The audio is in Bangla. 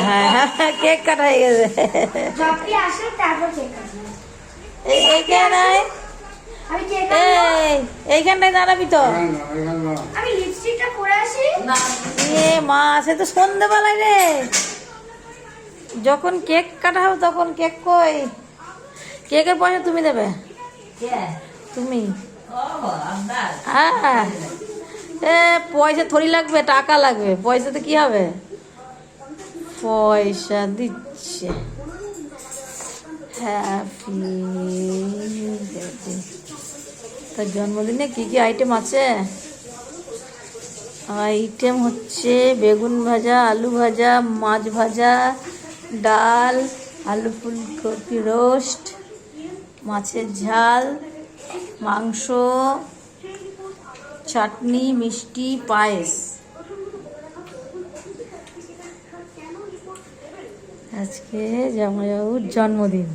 হ্যাঁ কেক কাটা হয়ে গেছে। এইখানে এইখানটায় দাঁড়াবি তো। এ মা সে তো সন্ধ্যেবেলায় রে, যখন কেক কাটা হবে তখন কেক কই? কেকের পয়সা তুমি দেবে? তুমি? হ্যাঁ এ পয়সা থরি লাগবে, টাকা লাগবে, পয়সাতে কি হবে? পয়সা দিচ্ছে। Happy birthday. তার জন্মদিনে কি কি আইটেম আছে? আইটেম হচ্ছে বেগুন ভাজা, আলু ভাজা, মাছ ভাজা, ডাল, আলু ফুলকপি রোস্ট, মাছের ঝাল, মাংস, চাটনি, মিষ্টি, পায়েস। আজকে জামাইবাবুর জন্মদিন।